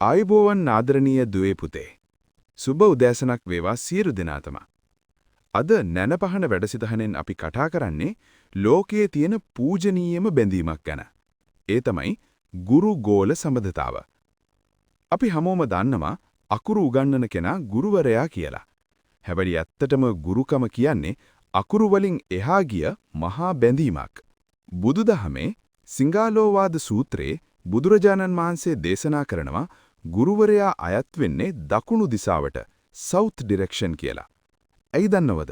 ආයුබෝවන් ආදරණීය දුවේ පුතේ. සුබ උදෑසනක් වේවා සියලු දෙනාටම. අද නැනපහන වැඩසටහනෙන් අපි කතා කරන්නේ ලෝකයේ තියෙන පූජනීයම බැඳීමක් ගැන. ඒ තමයි ගුරු ගෝල සම්බන්ධතාව. අපි හැමෝම දන්නවා අකුරු උගන්වන කෙනා ගුරුවරයා කියලා. හැබැයි ඇත්තටම ගුරුකම කියන්නේ අකුරු වලින් එහා ගිය මහා බැඳීමක්. බුදුදහමේ සිංහාලෝවාද සූත්‍රයේ බුදුරජාණන් වහන්සේ දේශනා කරනවා ගුරුවරයා අයත් වෙන්නේ දකුණු දිසාවට south direction කියලා. ඇයි දන්නවද?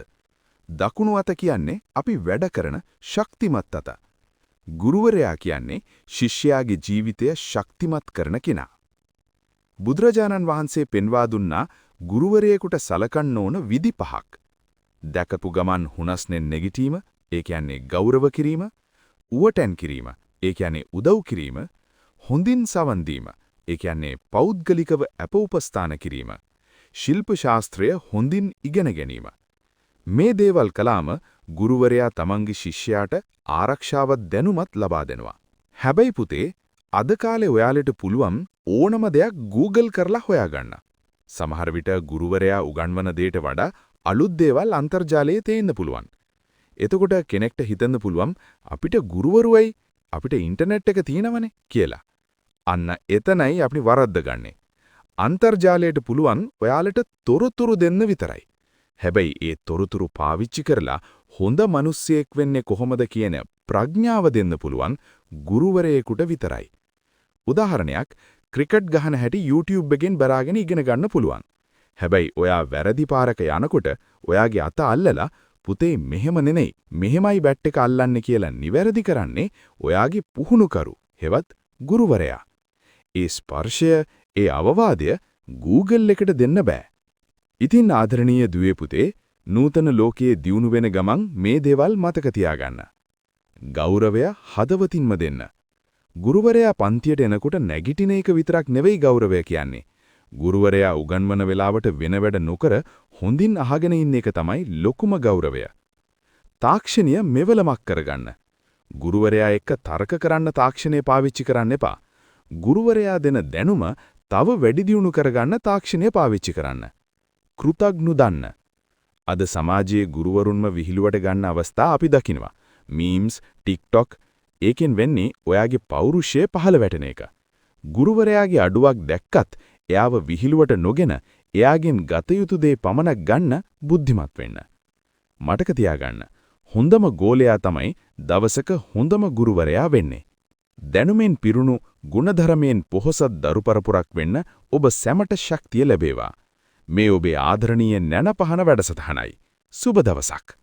දකුණු අත කියන්නේ අපි වැඩ කරන ශක්තිමත් අත. ගුරුවරයා කියන්නේ ශිෂ්‍යයාගේ ජීවිතය ශක්තිමත් කරන කෙනා. බුදුරජාණන් වහන්සේ පෙන්වා දුන්නා ගුරුවරයෙකුට සලකන්න ඕන විදි 5ක්. දැකපු ගමන් හුනස්නෙන් නැගිටීම, ඒ කියන්නේ ගෞරව කිරීම, උවටැන් කිරීම, ඒ කියන්නේ උදව් කිරීම, හොඳින් සවන් දීම, ඒ කියන්නේ පෞද්ගලිකව අපෝපස්ථාන කිරීම, ශිල්ප ශාස්ත්‍රය හොඳින් ඉගෙන ගැනීම. මේ දේවල් කළාම ගුරුවරයා තමන්ගේ ශිෂ්‍යයාට ආරක්ෂාවත් දැනුමත් ලබා දෙනවා. හැබැයි පුතේ, අද කාලේ ඔයාලට පුළුවන් ඕනම දෙයක් Google කරලා හොයාගන්න. සමහර විට ගුරුවරයා උගන්වන දේට වඩා අලුත් දේවල් අන්තර්ජාලයේ තේන්න පුළුවන්. එතකොට කෙනෙක්ට හිතන්න පුළුවන් අපිට ගුරුවරුයි අපිට ඉන්ටර්නෙට් එක තියෙනවනේ කියලා. අන්න එතනයි අපි වරද්ද ගන්නෙ. අන්තර්ජාලයට පුළුවන් ඔයාලට තොරතුරු දෙන්න විතරයි. හැබැයි ඒ තොරතුරු පාවිච්චි කරලා හොඳ මිනිස්සෙක් වෙන්නේ කොහොමද කියන ප්‍රඥාව දෙන්න පුළුවන් ගුරුවරයෙකුට විතරයි. උදාහරණයක්, ක්‍රිකට් ගහන හැටි YouTube එකෙන් බලාගෙන ඉගෙන ගන්න පුළුවන්. හැබැයි ඔයා වැරදි පාරක යනකොට ඔයාගේ අත අල්ලලා පුතේ මෙහෙම නෙමෙයි මෙහෙමයි බැට් එක අල්ලන්නේ කියලා නිවැරදි කරන්නේ ඔයාගේ පුහුණුකරු හෙවත් ගුරුවරයා. ඒ ස්පර්ශය, ඒ අවවාදය Google එකට දෙන්න බෑ. ඉතින් ආදරණීය දුවේ පුතේ, නූතන ලෝකයේ දියුණු වෙන ගමන් මේ දේවල් මතක තියාගන්න. ගෞරවය හදවතින්ම දෙන්න. ගුරුවරයා පන්තියට එනකොට නැගිටින එක විතරක් නෙවෙයි ගෞරවය කියන්නේ. ගුරුවරයා උගන්වන වෙලාවට වෙන වැඩ නොකර හොඳින් අහගෙන ඉන්න එක තමයි ලොකුම ගෞරවය. තාක්ෂණය මෙවලමක් කරගන්න. ගුරුවරයා එක්ක තර්ක කරන්න තාක්ෂණය පාවිච්චි කරන්න එපා. ගුරුවරයා දෙන දැනුම තව වැඩි දියුණු කරගන්න තාක්ෂණය පාවිච්චි කරන්න. කෘතඥ දන්න. අද සමාජයේ ගුරුවරුන්ම විහිළුවට ගන්න අවස්ථා අපි දකිනවා. මීම්ස්, TikTok, ඒකෙන් වෙන්නේ ඔයාගේ පෞරුෂය පහළ වැටෙන එක. ගුරුවරයාගේ අඩුවක් දැක්කත් එයාව විහිළුවට නොගෙන එයාගෙන් ගත යුතු දේ පමණක් ගන්න බුද්ධිමත් වෙන්න. මතක තියාගන්න, හොඳම ගෝලයා තමයි දවසක හොඳම ගුරුවරයා වෙන්නේ. දැනුමෙන් පිරුණු ගුණධර්මයෙන් පොහොසත් දරුපරපුරක් වෙන්න ඔබ සැමට ශක්තිය ලැබේවා. මේ ඔබේ ආදරණීය නැනපහන වැඩසටහනයි. සුබ දවසක්.